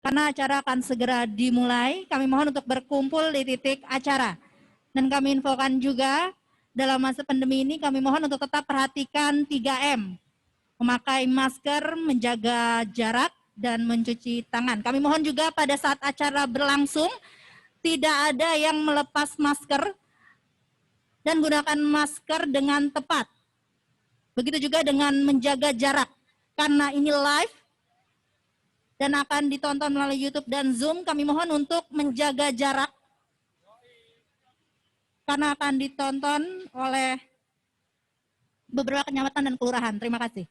Karena acara akan segera dimulai, kami mohon untuk berkumpul di titik acara. Dan kami infokan juga, dalam masa pandemi ini kami mohon untuk tetap perhatikan 3M. Memakai masker, menjaga jarak, dan mencuci tangan. Kami mohon juga pada saat acara berlangsung, tidak ada yang melepas masker, dan gunakan masker dengan tepat. Begitu juga dengan menjaga jarak. Karena ini live, dan akan ditonton melalui YouTube dan Zoom, kami mohon untuk menjaga jarak karena akan ditonton oleh beberapa kecamatan dan kelurahan. Terima kasih.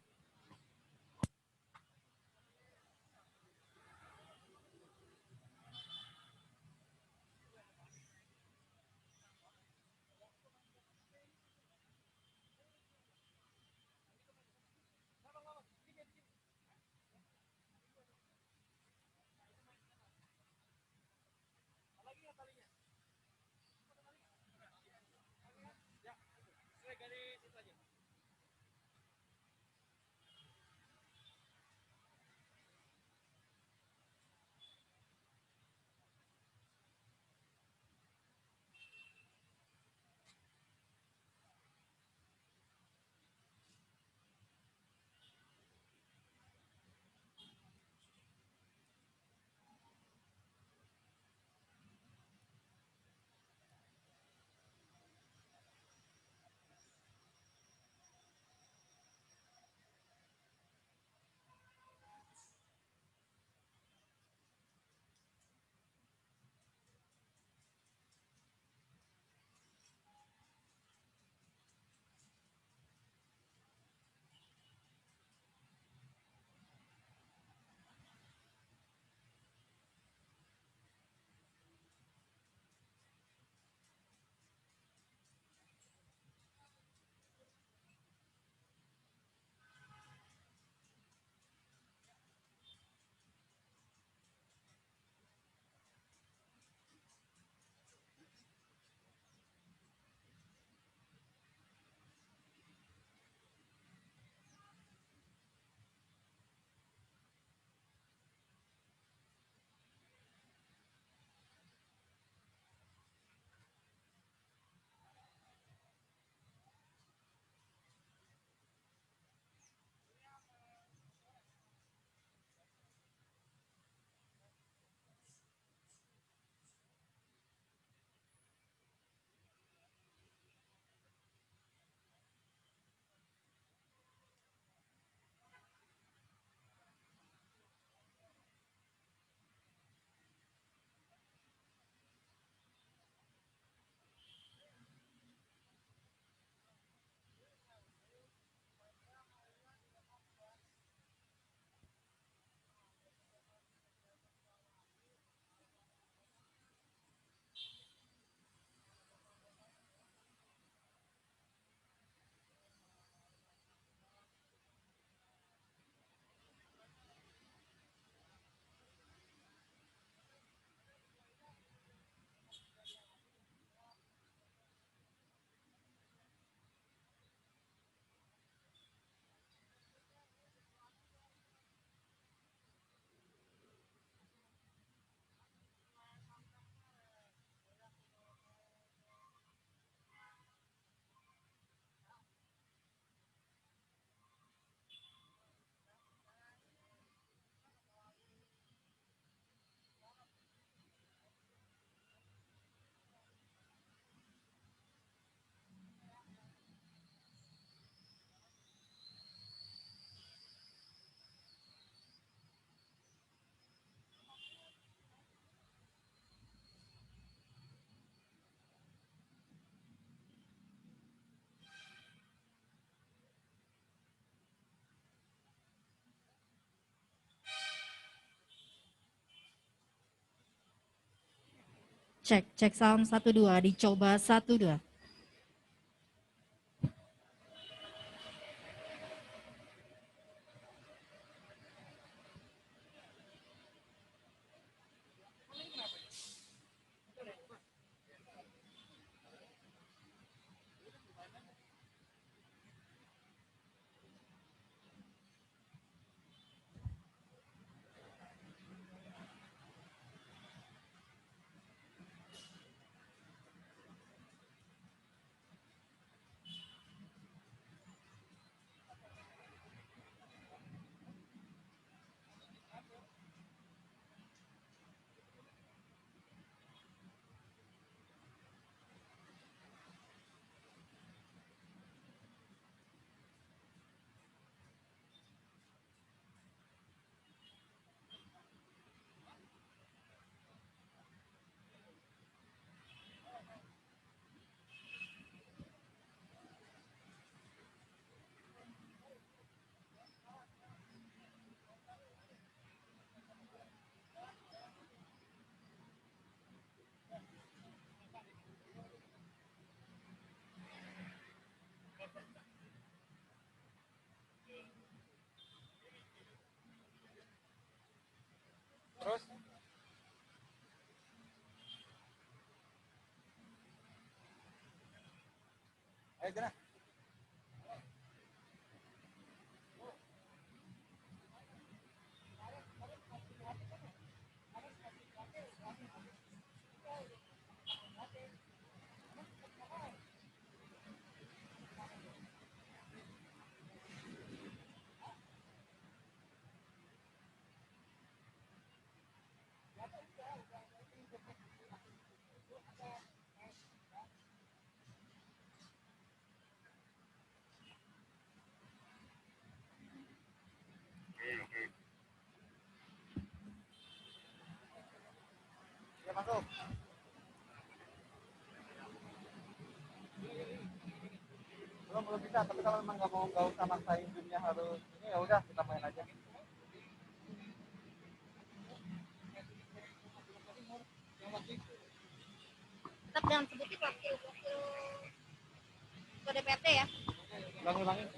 Cek sound 1 2, dicoba 1 2. Ya masuk. Belum bisa, tapi kalau memang nggak usah maksain dunia harus ini, ya udah kita main aja. Tetap jangan sebutin wakil DPRD ya. Ulangin.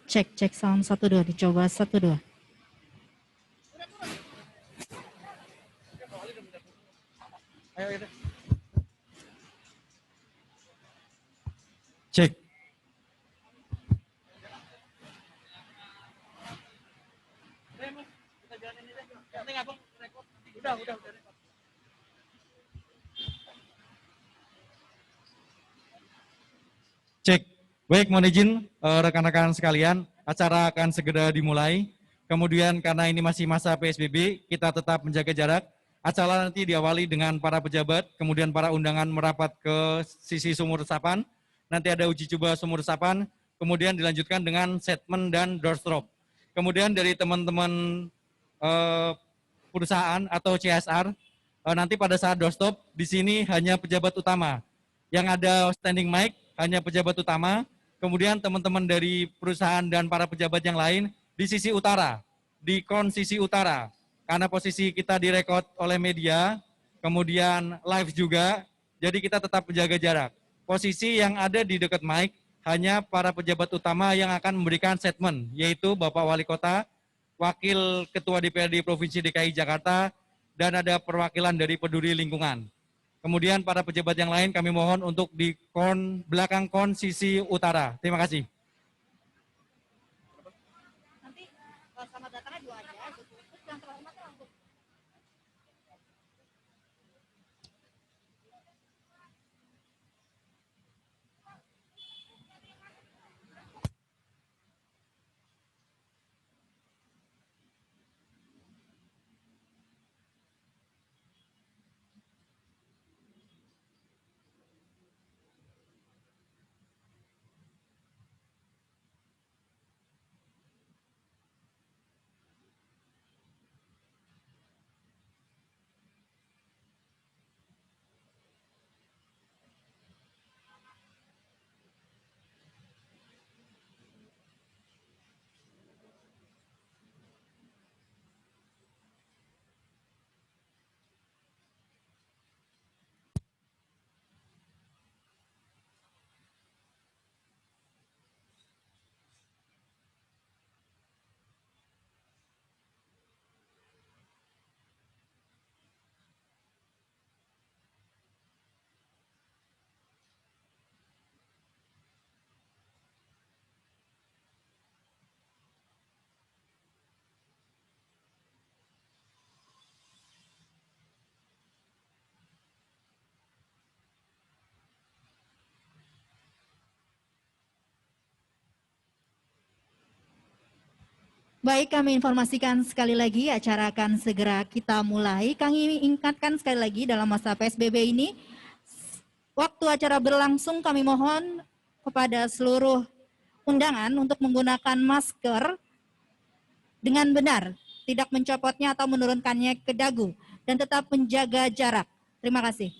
Cek sound 1 2, dicoba 1 2. Ayo itu. Cek. Kita jalanin ini deh. Yang penting abang rekod. Udah. Cek. Baik, mohon izin rekan-rekan sekalian, acara akan segera dimulai. Kemudian karena ini masih masa PSBB, kita tetap menjaga jarak. Acara nanti diawali dengan para pejabat, kemudian para undangan merapat ke sisi sumur resapan. Nanti ada uji coba sumur resapan, kemudian dilanjutkan dengan statement dan doorstop. Kemudian dari teman-teman perusahaan atau CSR, nanti pada saat doorstop di sini hanya pejabat utama. Yang ada standing mic hanya pejabat utama. Kemudian teman-teman dari perusahaan dan para pejabat yang lain di sisi utara, di kon sisi utara. Karena posisi kita direkod oleh media, kemudian live juga, jadi kita tetap menjaga jarak. Posisi yang ada di dekat mic hanya para pejabat utama yang akan memberikan statement, yaitu Bapak Wali Kota, Wakil Ketua DPRD Provinsi DKI Jakarta, dan ada perwakilan dari Peduli Lingkungan. Kemudian para pejabat yang lain kami mohon untuk di belakang kon sisi utara. Terima kasih. Nanti selamat datangnya 2 aja, terus yang terhormatnya langsung. Baik, kami informasikan sekali lagi acara akan segera kita mulai. Kami ingatkan sekali lagi dalam masa PSBB ini, waktu acara berlangsung kami mohon kepada seluruh undangan untuk menggunakan masker dengan benar, tidak mencopotnya atau menurunkannya ke dagu, dan tetap menjaga jarak. Terima kasih.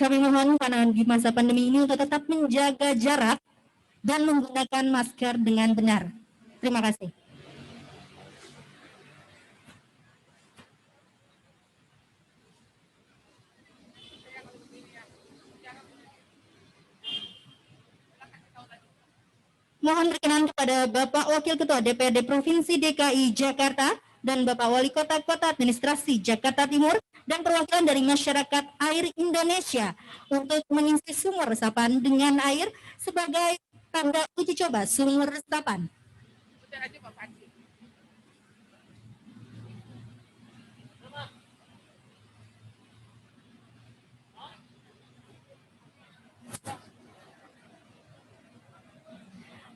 Kami mohon karena di masa pandemi ini untuk tetap menjaga jarak dan menggunakan masker dengan benar. Terima kasih. Mohon berkenan kepada Bapak Wakil Ketua DPRD Provinsi DKI Jakarta dan Bapak Wali Kota Kota Administrasi Jakarta Timur dan perwakilan dari masyarakat air Indonesia untuk mengisi sumur resapan dengan air sebagai tanda uji coba sumur resapan.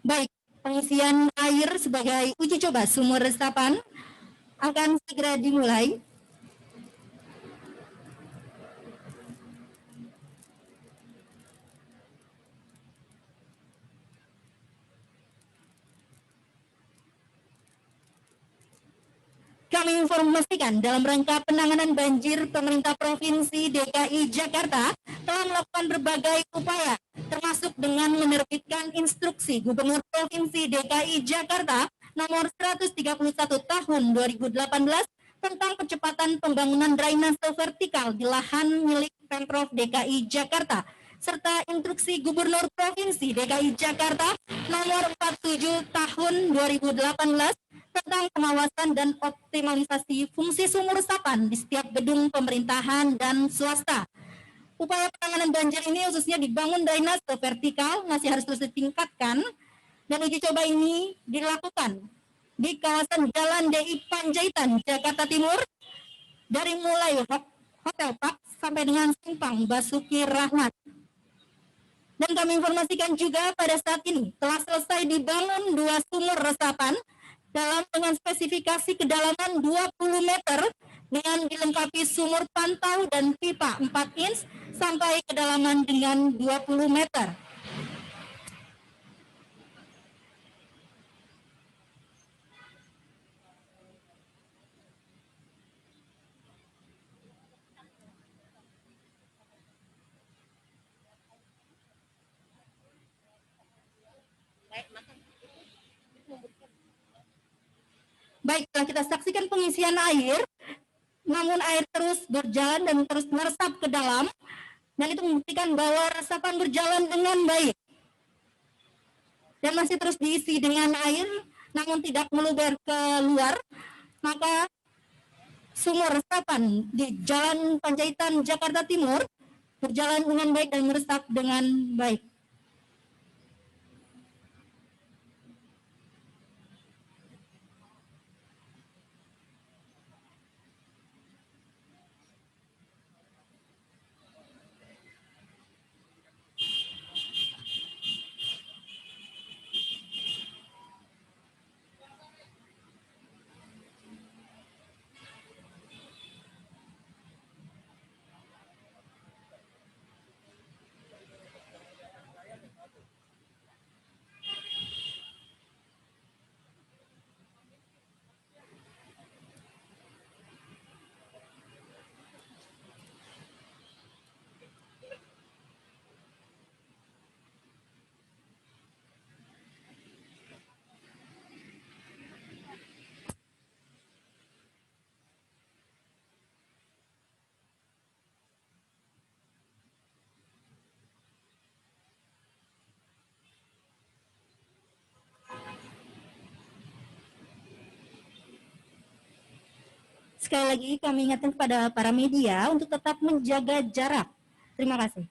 Baik, pengisian air sebagai uji coba sumur resapan akan segera dimulai. Kami informasikan dalam rangka penanganan banjir, pemerintah Provinsi DKI Jakarta telah melakukan berbagai upaya, termasuk dengan menerbitkan instruksi Gubernur Provinsi DKI Jakarta nomor 131 tahun 2018 tentang percepatan pembangunan drainase vertikal di lahan milik Pemprov DKI Jakarta, serta instruksi Gubernur Provinsi DKI Jakarta nomor 47 tahun 2018 tentang pengawasan dan optimalisasi fungsi sumur resapan di setiap gedung pemerintahan dan swasta. Upaya penanganan banjir ini khususnya dibangun drainase vertikal masih harus terus ditingkatkan, dan uji coba ini dilakukan di kawasan Jalan DI Panjaitan, Jakarta Timur, dari mulai Hotel Park sampai dengan Simpang Basuki Rahmat. Dan kami informasikan juga pada saat ini telah selesai dibangun 2 sumur resapan dengan spesifikasi kedalaman 20 meter dengan dilengkapi sumur pantau dan pipa 4 inch sampai kedalaman dengan 20 meter. Baik, telah kita saksikan pengisian air, namun air terus berjalan dan terus meresap ke dalam, dan itu membuktikan bahwa resapan berjalan dengan baik. Dan masih terus diisi dengan air, namun tidak meluber ke luar, maka sumur resapan di Jalan Panjaitan, Jakarta Timur berjalan dengan baik dan meresap dengan baik. Sekali lagi kami ingatkan kepada para media untuk tetap menjaga jarak. Terima kasih.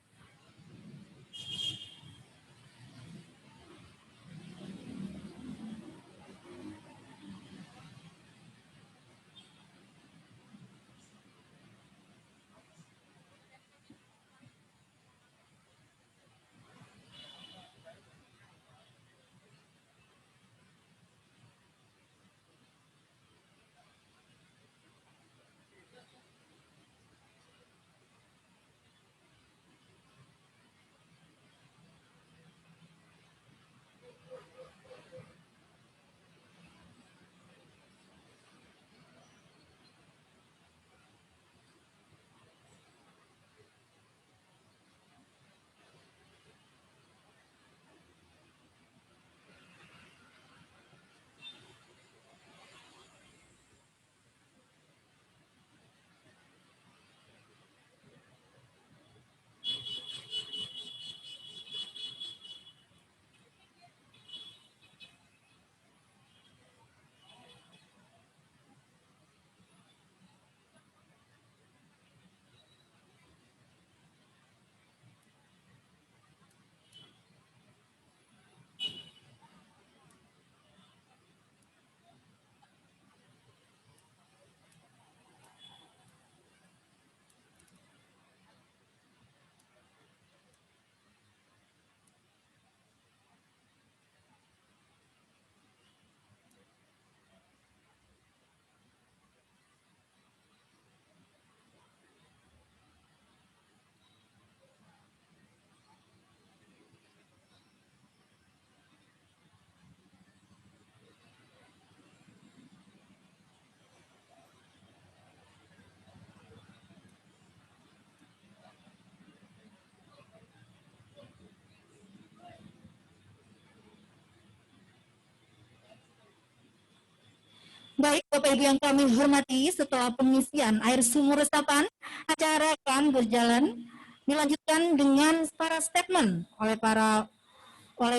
Bapak Ibu yang kami hormati, setelah pengisian air sumur resapan, acara akan berjalan dilanjutkan dengan para statement oleh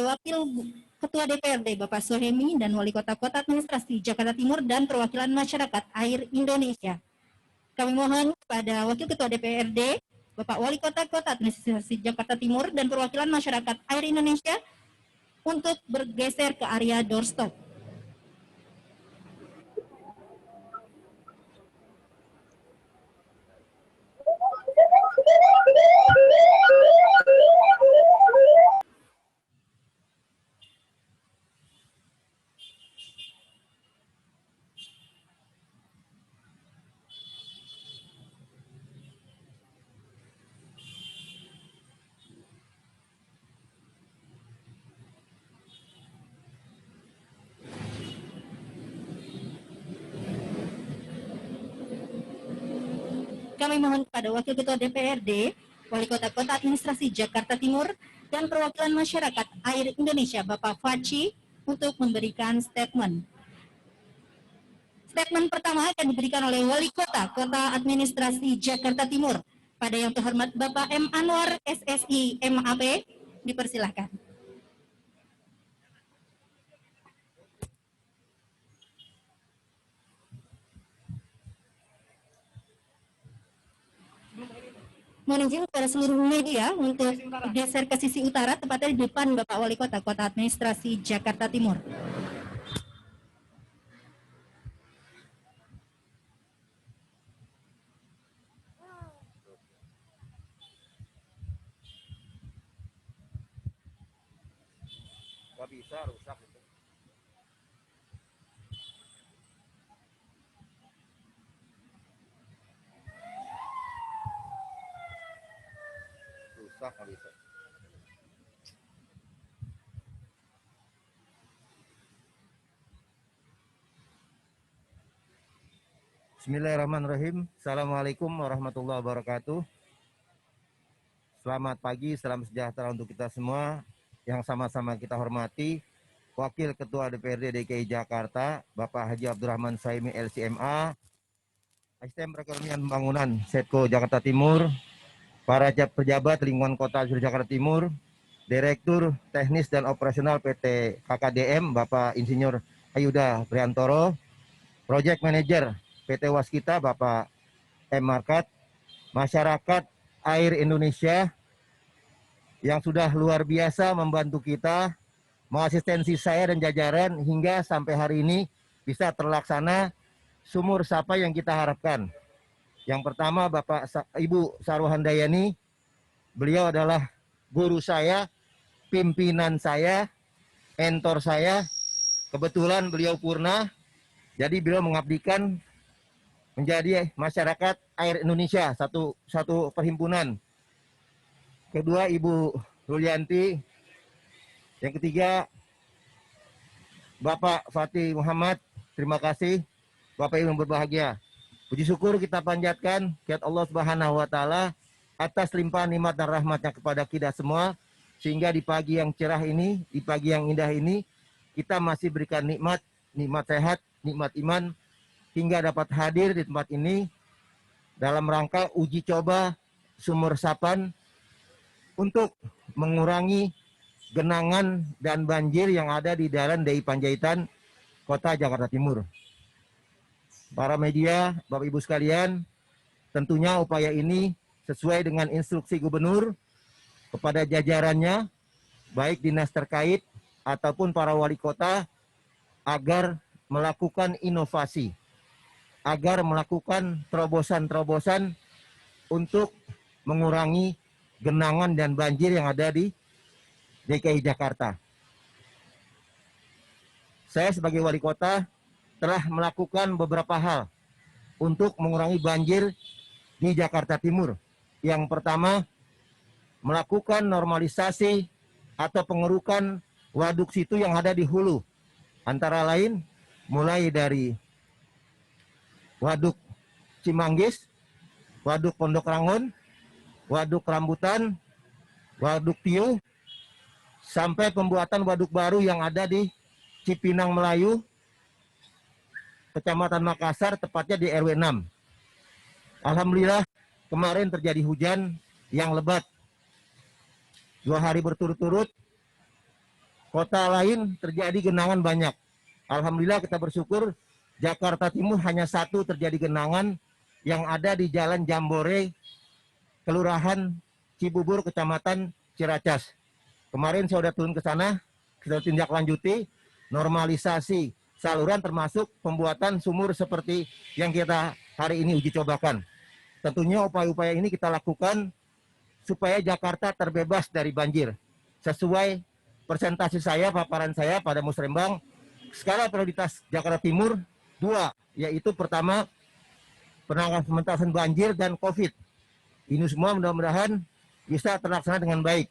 Wakil Ketua DPRD Bapak Sohemi dan Wali Kota Administrasi Jakarta Timur dan perwakilan masyarakat Air Indonesia. Kami mohon kepada Wakil Ketua DPRD Bapak Wali Kota Administrasi Jakarta Timur dan perwakilan masyarakat Air Indonesia untuk bergeser ke area doorstop. Kami mohon kepada Wakil Ketua DPRD, Wali Kota Administrasi Jakarta Timur, dan perwakilan masyarakat Air Indonesia, Bapak Faci, untuk memberikan statement. Statement pertama akan diberikan oleh Wali Kota Administrasi Jakarta Timur. Pada yang terhormat Bapak M. Anwar, SSI MAP, dipersilahkan. Mohon izin kepada seluruh media untuk geser ke sisi utara, tepatnya di depan Bapak Wali Kota Administrasi Jakarta Timur. Nggak bisa, rusak itu. Rusak nggak bisa. Bismillahirrahmanirrahim. Assalamualaikum warahmatullahi wabarakatuh. Selamat pagi, salam sejahtera untuk kita semua. Yang sama-sama kita hormati Wakil Ketua DPRD DKI Jakarta, Bapak Haji Abdurrahman Suhaimi LCMA, Asisten Perekonomian Pembangunan Setko Jakarta Timur, para pejabat lingkungan kota Jakarta Timur, Direktur Teknis dan Operasional PT KKDM, Bapak Insinyur Ayuda Priantoro, Project Manager PT Waskita, Bapak M. Markat, masyarakat Air Indonesia yang sudah luar biasa membantu kita, mengasistensi saya dan jajaran hingga sampai hari ini bisa terlaksana sumur sapa yang kita harapkan. Yang pertama Bapak Ibu Sarwahandayani, beliau adalah guru saya, pimpinan saya, mentor saya. Kebetulan beliau purna, jadi beliau mengabdikan menjadi masyarakat Air Indonesia, satu perhimpunan. Kedua Ibu Rulianti. Yang ketiga Bapak Fatih Muhammad. Terima kasih Bapak Ibu yang berbahagia. Puji syukur kita panjatkan kepada Allah Subhanahu wa taala atas limpahan nikmat dan rahmatnya kepada kita semua, sehingga di pagi yang cerah ini, di pagi yang indah ini, kita masih berikan nikmat sehat, nikmat iman, hingga dapat hadir di tempat ini dalam rangka uji coba sumur resapan untuk mengurangi genangan dan banjir yang ada di Jalan DI Panjaitan, Kota Jakarta Timur. Para media, Bapak Ibu sekalian, tentunya upaya ini sesuai dengan instruksi Gubernur kepada jajarannya, baik dinas terkait ataupun para wali kota, agar melakukan inovasi, agar melakukan terobosan-terobosan untuk mengurangi genangan dan banjir yang ada di DKI Jakarta. Saya sebagai wali kota telah melakukan beberapa hal untuk mengurangi banjir di Jakarta Timur. Yang pertama, melakukan normalisasi atau pengerukan waduk situ yang ada di hulu. Antara lain, mulai dari Waduk Cimanggis, Waduk Pondok Rangon, Waduk Rambutan, Waduk Tiuh, sampai pembuatan waduk baru yang ada di Cipinang Melayu, Kecamatan Makassar, tepatnya di RW 6. Alhamdulillah kemarin terjadi hujan yang lebat. 2 hari berturut-turut, kota lain terjadi genangan banyak. Alhamdulillah kita bersyukur Jakarta Timur hanya 1 terjadi genangan yang ada di Jalan Jambore, Kelurahan Cibubur, Kecamatan Ciracas. Kemarin saya sudah turun ke sana, kita tindak lanjuti normalisasi saluran termasuk pembuatan sumur seperti yang kita hari ini uji cobakan. Tentunya upaya-upaya ini kita lakukan supaya Jakarta terbebas dari banjir. Sesuai presentasi saya, paparan saya pada Musrembang, skala prioritas Jakarta Timur 2, yaitu pertama pengentasan banjir dan COVID. Ini semua mudah-mudahan bisa terlaksana dengan baik.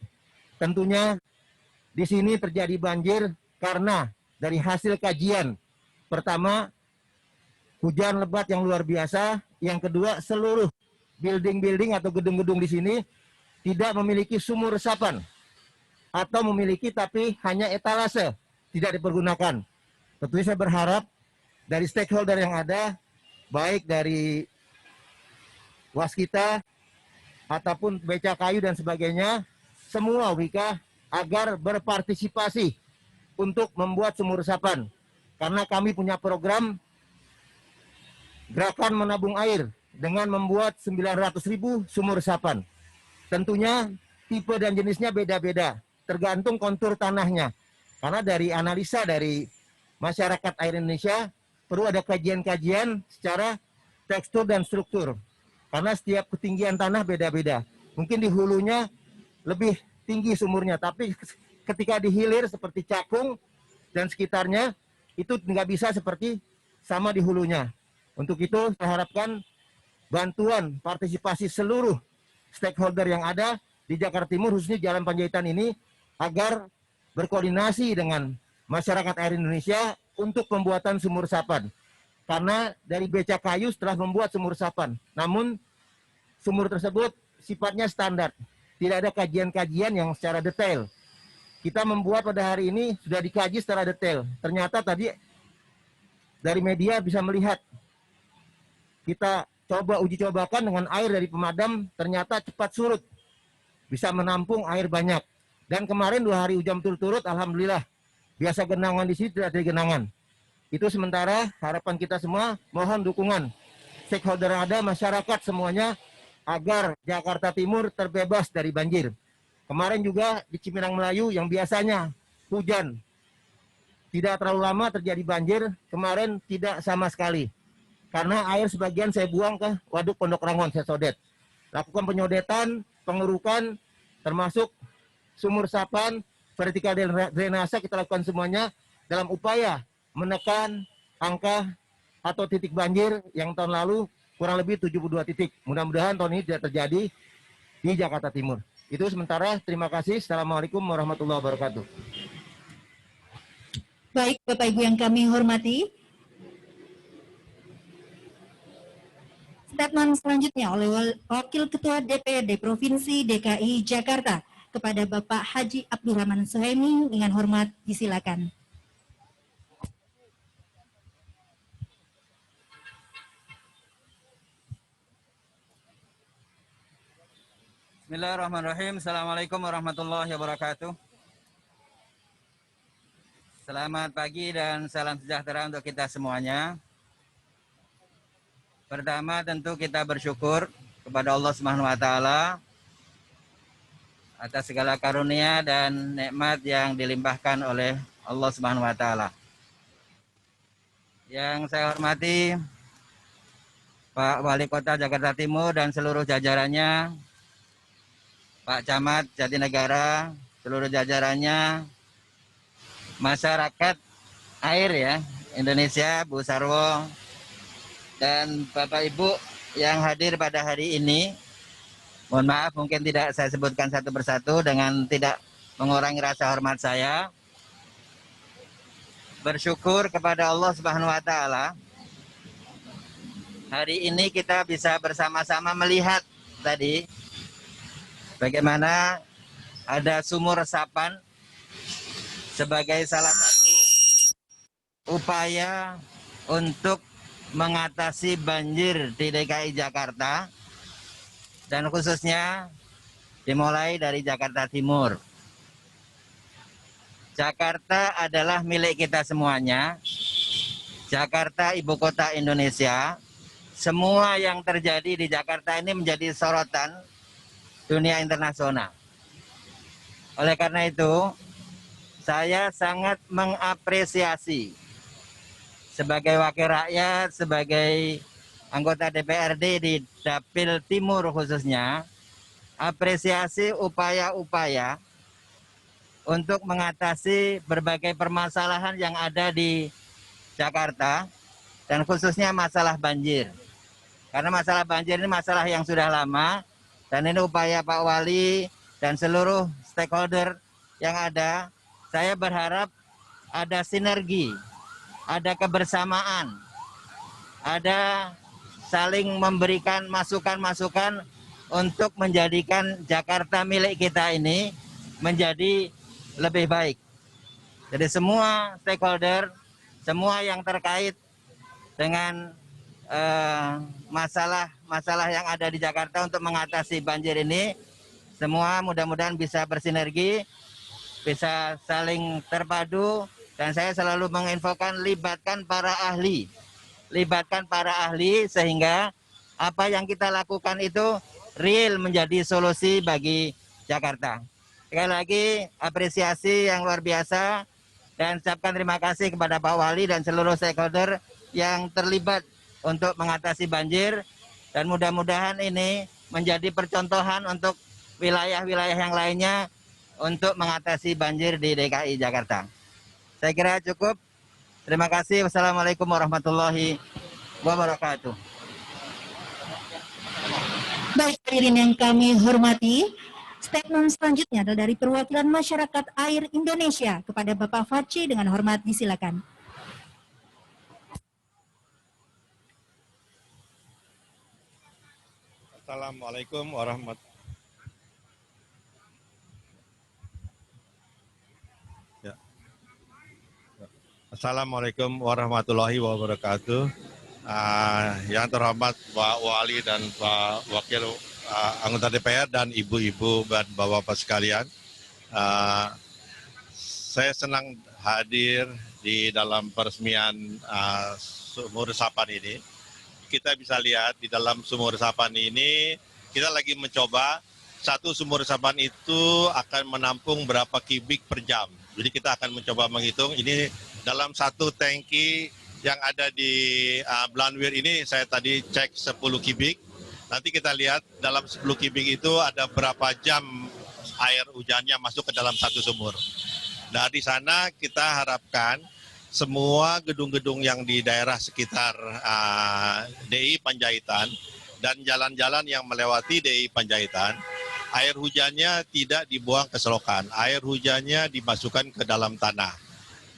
Tentunya di sini terjadi banjir karena dari hasil kajian, pertama hujan lebat yang luar biasa, yang kedua seluruh building-building atau gedung-gedung di sini tidak memiliki sumur resapan atau memiliki tapi hanya etalase, tidak dipergunakan. Tentunya saya berharap dari stakeholder yang ada, baik dari waskita ataupun beca kayu dan sebagainya, semua Wika agar berpartisipasi untuk membuat sumur resapan. Karena kami punya program gerakan menabung air dengan membuat 900.000 sumur resapan. Tentunya tipe dan jenisnya beda-beda, tergantung kontur tanahnya. Karena dari analisa dari masyarakat air Indonesia, perlu ada kajian-kajian secara tekstur dan struktur. Karena setiap ketinggian tanah beda-beda. Mungkin di hulunya lebih tinggi sumurnya, tapi ketika di hilir seperti Cakung dan sekitarnya, itu nggak bisa seperti sama di hulunya. Untuk itu saya harapkan bantuan partisipasi seluruh stakeholder yang ada di Jakarta Timur, khususnya Jalan Panjaitan ini, agar berkoordinasi dengan masyarakat air Indonesia untuk pembuatan sumur resapan. Karena dari beca kayu setelah membuat sumur resapan, namun sumur tersebut sifatnya standar, tidak ada kajian-kajian yang secara detail. Kita membuat pada hari ini sudah dikaji secara detail. Ternyata tadi dari media bisa melihat, kita coba uji cobakan dengan air dari pemadam, ternyata cepat surut, bisa menampung air banyak. Dan kemarin 2 hari hujan berturut-turut, alhamdulillah, biasa genangan di sini tidak ada genangan. Itu sementara harapan kita semua, mohon dukungan stakeholder yang ada, masyarakat semuanya, agar Jakarta Timur terbebas dari banjir. Kemarin juga di Cipinang Melayu yang biasanya hujan tidak terlalu lama terjadi banjir, kemarin tidak sama sekali. Karena air sebagian saya buang ke Waduk Pondok Rangon, saya sodet. Lakukan penyodetan, pengerukan, termasuk sumur resapan, vertikal drainase, kita lakukan semuanya dalam upaya menekan angka atau titik banjir yang tahun lalu kurang lebih 72 titik. Mudah-mudahan tahun ini tidak terjadi di Jakarta Timur. Itu sementara, terima kasih. Assalamualaikum warahmatullahi wabarakatuh. Baik, Bapak Ibu yang kami hormati. Statement selanjutnya oleh Wakil Ketua DPRD Provinsi DKI Jakarta kepada Bapak Haji Abdurrahman Suhaimi, dengan hormat disilakan. Bismillahirrahmanirrahim. Assalamualaikum warahmatullahi wabarakatuh. Selamat pagi dan salam sejahtera untuk kita semuanya. Pertama tentu kita bersyukur kepada Allah Subhanahu wa taala atas segala karunia dan nikmat yang dilimpahkan oleh Allah Subhanahu wa taala. Yang saya hormati Pak Wali Kota Jakarta Timur dan seluruh jajarannya, Pak Camat Jatinegara, seluruh jajarannya, masyarakat air ya Indonesia, Bu Sarwo, dan Bapak Ibu yang hadir pada hari ini. Mohon maaf mungkin tidak saya sebutkan satu persatu dengan tidak mengurangi rasa hormat saya. Bersyukur kepada Allah Subhanahu wa taala. Hari ini kita bisa bersama-sama melihat tadi bagaimana ada sumur resapan sebagai salah satu upaya untuk mengatasi banjir di DKI Jakarta dan khususnya dimulai dari Jakarta Timur. Jakarta adalah milik kita semuanya. Jakarta ibu kota Indonesia. Semua yang terjadi di Jakarta ini menjadi sorotan dunia internasional. Oleh karena itu, saya sangat mengapresiasi sebagai wakil rakyat, sebagai anggota DPRD di Dapil Timur khususnya, apresiasi upaya-upaya untuk mengatasi berbagai permasalahan yang ada di Jakarta dan khususnya masalah banjir. Karena masalah banjir ini masalah yang sudah lama dan ini upaya Pak Wali dan seluruh stakeholder yang ada. Saya berharap ada sinergi, ada kebersamaan, ada saling memberikan masukan-masukan untuk menjadikan Jakarta milik kita ini menjadi lebih baik. Jadi semua stakeholder, semua yang terkait dengan masalah yang ada di Jakarta untuk mengatasi banjir ini, semua mudah-mudahan bisa bersinergi, bisa saling terpadu, dan saya selalu menginfokan libatkan para ahli sehingga apa yang kita lakukan itu real menjadi solusi bagi Jakarta. Sekali lagi apresiasi yang luar biasa dan ucapkan terima kasih kepada Pak Wali dan seluruh stakeholder yang terlibat untuk mengatasi banjir dan mudah-mudahan ini menjadi percontohan untuk wilayah-wilayah yang lainnya untuk mengatasi banjir di DKI Jakarta. Saya kira cukup. Terima kasih. Wassalamualaikum warahmatullahi wabarakatuh. Baik, hadirin yang kami hormati, statement selanjutnya adalah dari perwakilan masyarakat air Indonesia kepada Bapak Faci, dengan hormat disilakan. Assalamualaikum warahmatullahi Assalamualaikum warahmatullahi wabarakatuh. Yang terhormat Pak Wali dan Pak Wakil anggota DPR dan ibu-ibu dan bapak-bapak sekalian, saya senang hadir di dalam peresmian sumur resapan ini. Kita bisa lihat di dalam sumur resapan ini, kita lagi mencoba satu sumur resapan itu akan menampung berapa kubik per jam. Jadi kita akan mencoba menghitung ini dalam satu tangki yang ada di Belanwir ini, saya tadi cek 10 kubik. Nanti kita lihat dalam 10 kubik itu ada berapa jam air hujannya masuk ke dalam satu sumur. Nah, di sana kita harapkan semua gedung-gedung yang di daerah sekitar DI Panjaitan dan jalan-jalan yang melewati DI Panjaitan, air hujannya tidak dibuang ke selokan, air hujannya dimasukkan ke dalam tanah.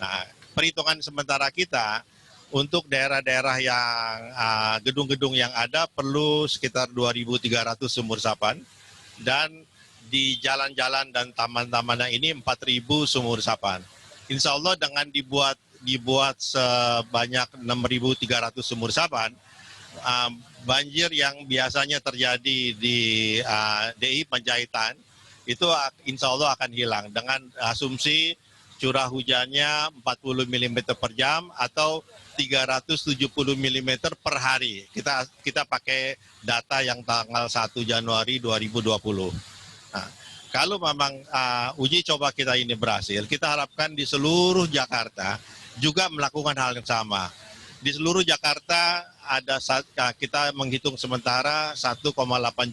Nah, perhitungan sementara kita untuk daerah-daerah yang gedung-gedung yang ada perlu sekitar 2.300 sumur resapan, dan di jalan-jalan dan taman-tamannya ini 4.000 sumur resapan. Insya Allah dengan dibuat sebanyak 6.300 sumur resapan, banjir yang biasanya terjadi di DI Panjaitan itu insya Allah akan hilang dengan asumsi curah hujannya 40 mm per jam atau 370 mm per hari. Kita pakai data yang tanggal 1 Januari 2020. Nah, kalau memang uji coba kita ini berhasil, kita harapkan di seluruh Jakarta juga melakukan hal yang sama. Di seluruh Jakarta kita menghitung sementara 1,8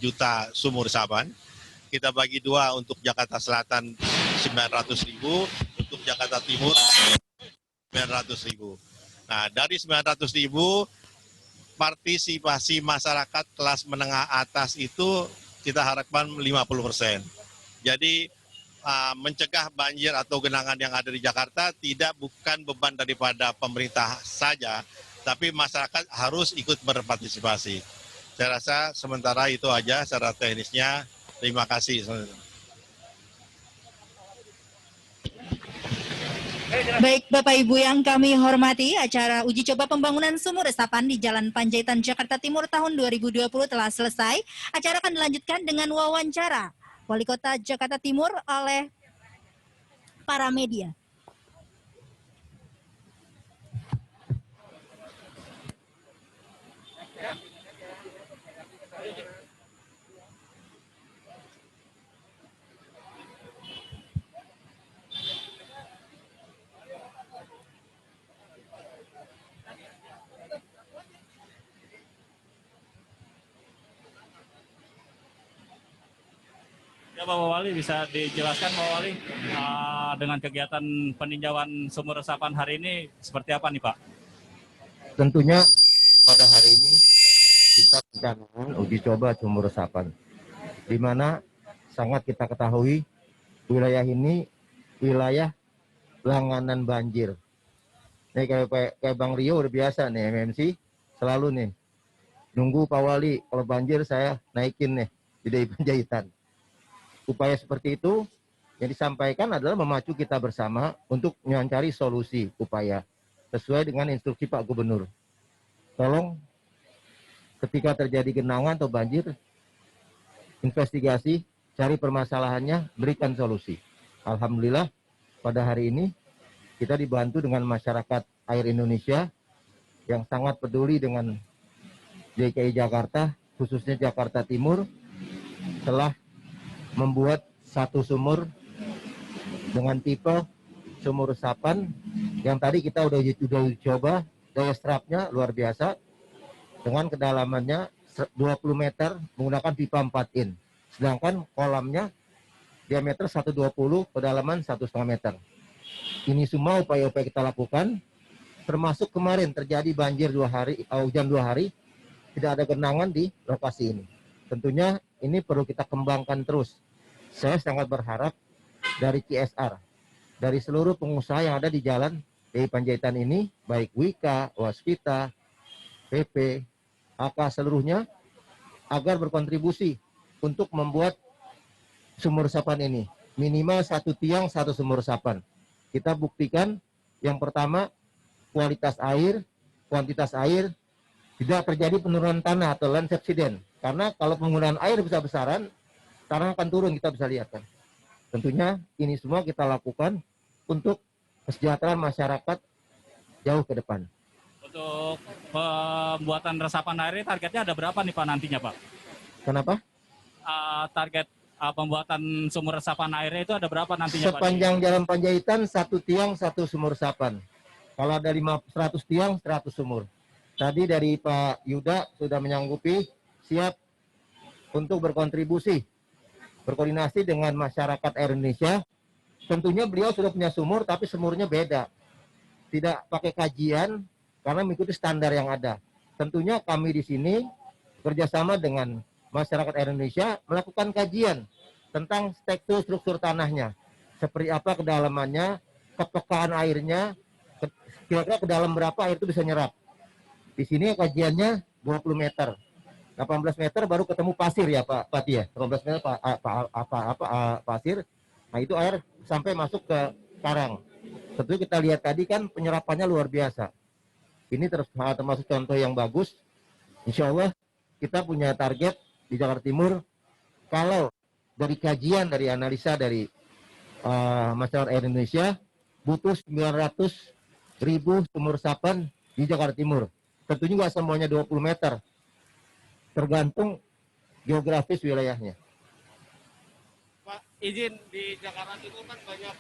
juta sumur resapan. Kita bagi dua, untuk Jakarta Selatan 900.000, untuk Jakarta Timur 900.000. Nah, dari 900.000, partisipasi masyarakat kelas menengah atas itu kita harapkan 50%. Jadi mencegah banjir atau genangan yang ada di Jakarta bukan beban daripada pemerintah saja, tapi masyarakat harus ikut berpartisipasi. Saya rasa sementara itu aja secara teknisnya. Terima kasih. Baik Bapak Ibu yang kami hormati, acara uji coba pembangunan sumur resapan di Jalan Panjaitan Jakarta Timur tahun 2020 telah selesai. Acara akan dilanjutkan dengan wawancara Wali Kota Jakarta Timur oleh para media. Ya Bapak Wali, bisa dijelaskan Bapak Wali dengan kegiatan peninjauan sumur resapan hari ini seperti apa nih Pak? Tentunya pada hari ini kita mencanangkan uji coba sumur resapan, di mana sangat kita ketahui wilayah ini wilayah langganan banjir. Nih kayak Bang Rio udah biasa nih MMC selalu nih nunggu Pak Wali kalau banjir saya naikin nih di DI Panjaitan. Upaya seperti itu yang disampaikan adalah memacu kita bersama untuk mencari solusi upaya sesuai dengan instruksi Pak Gubernur. Tolong ketika terjadi genangan atau banjir, investigasi, cari permasalahannya, berikan solusi. Alhamdulillah pada hari ini kita dibantu dengan masyarakat Air Indonesia yang sangat peduli dengan DKI Jakarta, khususnya Jakarta Timur, telah membuat satu sumur dengan tipe sumur resapan yang tadi kita udah coba, daya serapnya luar biasa dengan kedalamannya 20 meter menggunakan pipa 4 in, sedangkan kolamnya diameter 120, kedalaman 1,5 meter. Ini semua upaya-upaya kita lakukan, termasuk kemarin terjadi banjir 2 hari, hujan 2 hari, tidak ada genangan di lokasi ini. Tentunya ini perlu kita kembangkan terus. Saya sangat berharap dari CSR, dari seluruh pengusaha yang ada di jalan DI Panjaitan ini, baik Wika, Waskita, PP, AK seluruhnya, agar berkontribusi untuk membuat sumur resapan ini. Minimal 1 tiang, 1 sumur resapan. Kita buktikan yang pertama, kualitas air, kuantitas air, tidak terjadi penurunan tanah atau land subsidence. Karena kalau penggunaan air besar-besaran, tanah akan turun, kita bisa lihat kan. Tentunya ini semua kita lakukan untuk kesejahteraan masyarakat jauh ke depan. Untuk pembuatan resapan air ini targetnya ada berapa nih Pak nantinya Pak? Kenapa? Target pembuatan sumur resapan airnya itu ada berapa nantinya Pak? Sepanjang Jalan Panjaitan 1 tiang 1 sumur resapan. Kalau ada 100 tiang 100 sumur. Tadi dari Pak Yuda sudah menyanggupi siap untuk berkontribusi, berkoordinasi dengan masyarakat Air Indonesia. Tentunya beliau sudah punya sumur, tapi sumurnya beda. Tidak pakai kajian, karena mengikuti standar yang ada. Tentunya kami di sini bekerjasama dengan masyarakat Air Indonesia melakukan kajian tentang struktur tanahnya. Seperti apa kedalamannya, kepekaan airnya, kira-kira ke dalam berapa air itu bisa nyerap. Di sini kajiannya 20 meter. 18 meter baru ketemu pasir ya Pak Pati ya. 18 meter pasir. Nah itu air sampai masuk ke karang. Tentu kita lihat tadi kan penyerapannya luar biasa. Ini termasuk contoh yang bagus. Insya Allah kita punya target di Jakarta Timur. Kalau dari kajian, dari analisa dari masyarakat Air Indonesia, butuh 900.000 sumur resapan di Jakarta Timur. Tentunya nggak semuanya 20 meter. Tergantung geografis wilayahnya. Pak, izin di Jakarta Timur kan banyak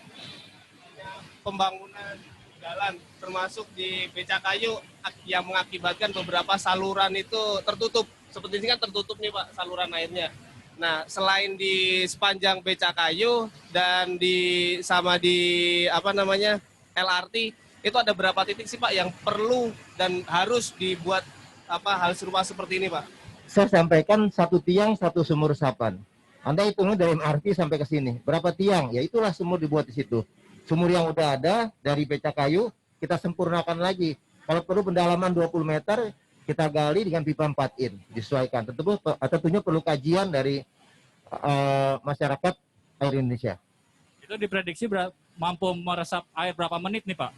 pembangunan jalan, termasuk di Becakayu yang mengakibatkan beberapa saluran itu tertutup. Seperti ini kan tertutup nih Pak saluran airnya. Nah, selain di sepanjang Becakayu dan di LRT, itu ada berapa titik sih Pak yang perlu dan harus dibuat hal serupa seperti ini Pak? Saya sampaikan 1 tiang 1 sumur resapan. Anda hitungnya dari MRT sampai ke sini. Berapa tiang? Ya itulah sumur dibuat di situ. Sumur yang udah ada dari Becakayu, kita sempurnakan lagi. Kalau perlu pendalaman 20 meter, kita gali dengan pipa 4 in. Disesuaikan. Tentunya perlu kajian dari masyarakat Air Indonesia. Itu diprediksi mampu meresap air berapa menit nih Pak?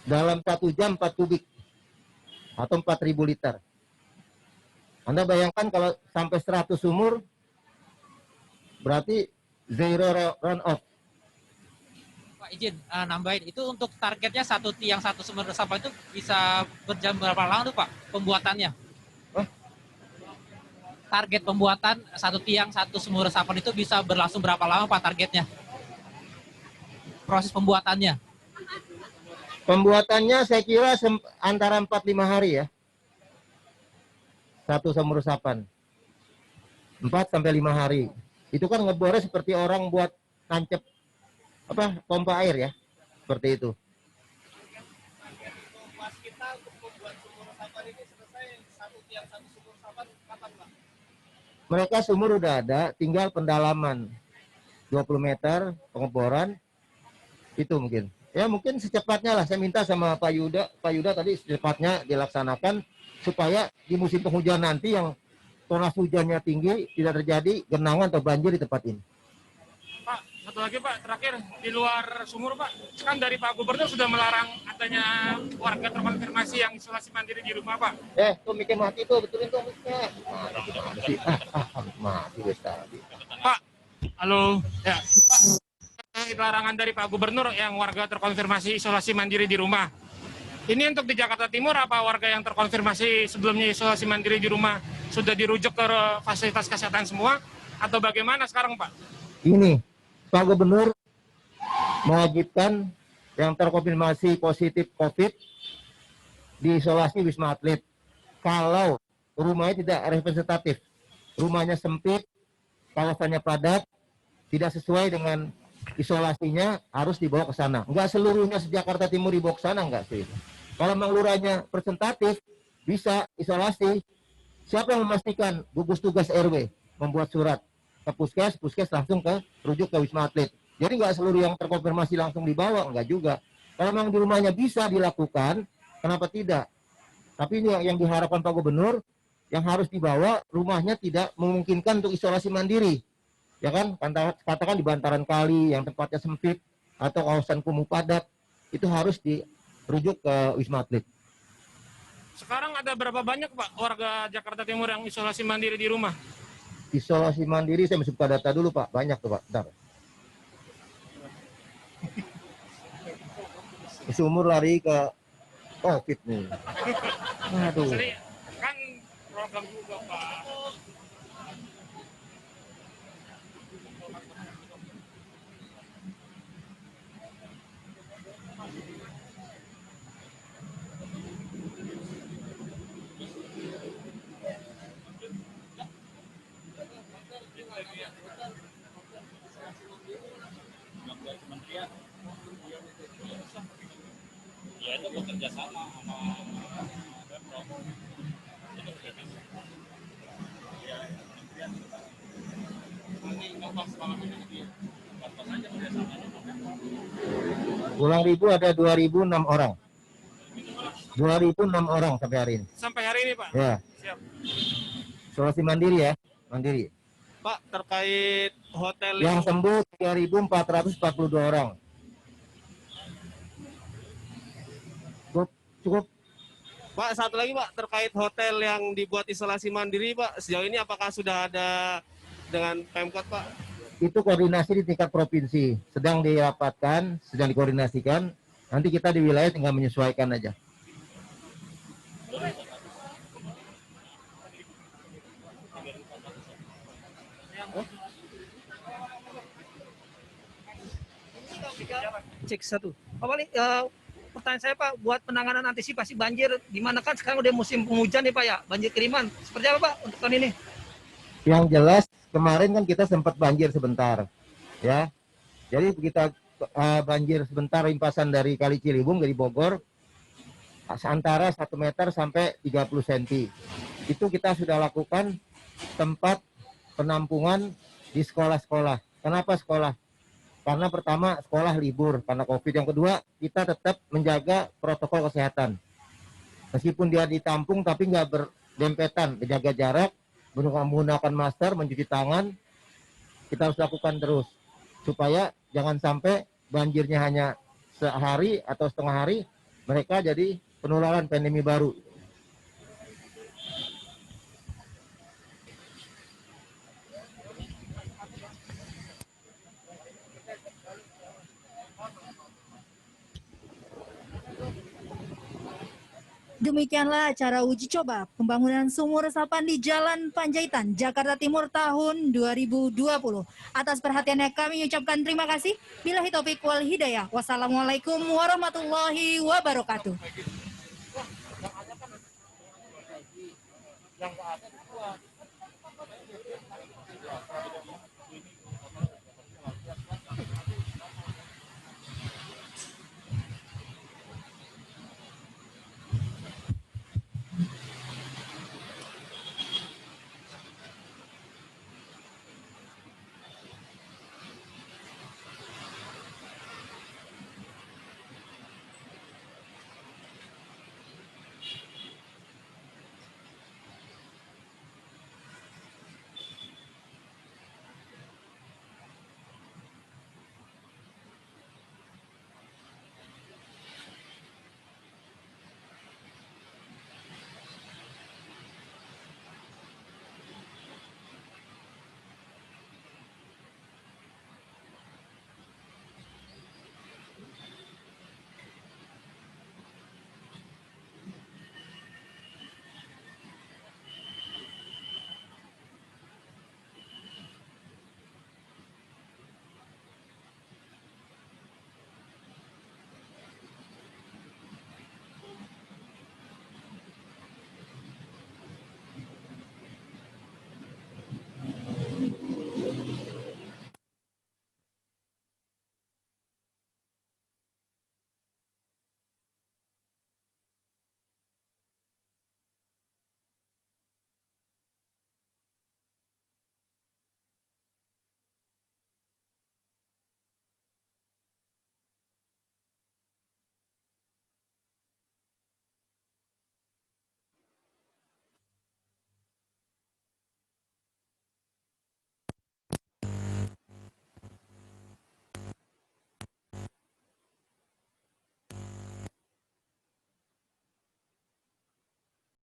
Dalam 1 jam 4 kubik atau 4.000 liter. Anda bayangkan kalau sampai 100 sumur, berarti zero run off. Pak izin nambahin, itu untuk targetnya satu tiang satu sumur resapan itu bisa berjam berapa lama tuh Pak pembuatannya? Target pembuatan satu tiang satu sumur resapan itu bisa berlangsung berapa lama Pak targetnya? Proses pembuatannya? Pembuatannya saya kira antara 4-5 hari ya. Satu sumur resapan. 4-5 hari. Itu kan ngebornya seperti orang buat nancep pompa air ya. Seperti itu. Mas kita untuk membuat sumur resapan ini selesai satu tiang satu sumur resapan kapan Pak? Mereka sumur udah ada, tinggal pendalaman 20 meter pengeboran itu mungkin. Ya mungkin secepatnya lah, saya minta sama Pak Yuda tadi secepatnya dilaksanakan supaya di musim penghujan nanti yang tonas hujannya tinggi tidak terjadi genangan atau banjir di tempat ini. Pak, satu lagi Pak, terakhir di luar sumur Pak, kan dari Pak Gubernur sudah melarang adanya warga terkonfirmasi yang isolasi mandiri di rumah Pak. Tuh mikir mati tuh, betulin tuh mic-nya. Mati wes tadi. Pak, halo, ya. Pak, larangan dari Pak Gubernur yang warga terkonfirmasi isolasi mandiri di rumah. Ini untuk di Jakarta Timur apa warga yang terkonfirmasi sebelumnya isolasi mandiri di rumah sudah dirujuk ke fasilitas kesehatan semua atau bagaimana sekarang Pak? Ini Pak Gubernur mewajibkan yang terkonfirmasi positif COVID diisolasi Wisma Atlet. Kalau rumahnya tidak representatif, rumahnya sempit, kawasannya padat, tidak sesuai dengan isolasinya, harus dibawa ke sana. Enggak seluruhnya Jakarta Timur dibawa ke sana, enggak sih. Kalau memang lurahnya presentatif, bisa isolasi. Siapa yang memastikan? Gugus tugas RW membuat surat ke puskes langsung rujuk ke Wisma Atlet. Jadi nggak seluruh yang terkonfirmasi langsung dibawa, nggak juga. Kalau memang di rumahnya bisa dilakukan, kenapa tidak? Tapi ini yang diharapkan Pak Gubernur, yang harus dibawa rumahnya tidak memungkinkan untuk isolasi mandiri. Ya kan, katakan di bantaran kali yang tempatnya sempit atau kawasan kumuh padat, itu harus dirujuk ke Wisma Atlet. Sekarang ada berapa banyak Pak warga Jakarta Timur yang isolasi mandiri di rumah? Isolasi mandiri, saya mesti buka data dulu Pak, banyak tuh Pak, bentar. Sumur lari ke COVID nih. Aduh. Kan program juga Pak. Ya itu bekerja sama Pemprov. Ulang ribu ada 2.006 orang. 2.006 orang sampai hari ini. Sampai hari ini Pak? Ya. Siap. Isolasi mandiri ya, mandiri. Pak, terkait hotel Yang sembuh 3.442 orang. Cukup. Pak, satu lagi Pak, terkait hotel yang dibuat isolasi mandiri Pak, sejauh ini apakah sudah ada dengan Pemkot Pak? Itu koordinasi di tingkat provinsi, sedang dirapatkan, sedang dikoordinasikan. Nanti kita di wilayah tinggal menyesuaikan aja. Cek satu. Pak Wali, pertanyaan saya Pak, buat penanganan antisipasi banjir, gimana kan sekarang udah musim penghujan nih Pak ya, banjir kiriman. Seperti apa Pak untuk tahun ini? Yang jelas kemarin kan kita sempat banjir sebentar, ya. Jadi kita banjir sebentar limpasan dari Kali Ciliwung dari Bogor antara 1 meter sampai 30 cm. Itu kita sudah lakukan tempat penampungan di sekolah-sekolah. Kenapa sekolah? Karena pertama sekolah libur karena COVID. Yang kedua, kita tetap menjaga protokol kesehatan. Meskipun dia ditampung tapi nggak berdempetan, menjaga jarak, menggunakan masker, mencuci tangan, kita harus lakukan terus supaya jangan sampai banjirnya hanya sehari atau setengah hari, mereka jadi penularan pandemi baru. Demikianlah acara uji coba pembangunan sumur resapan di Jalan Panjaitan, Jakarta Timur tahun 2020. Atas perhatiannya kami ucapkan terima kasih. Billahi taufiq wal hidayah. Wassalamualaikum warahmatullahi wabarakatuh.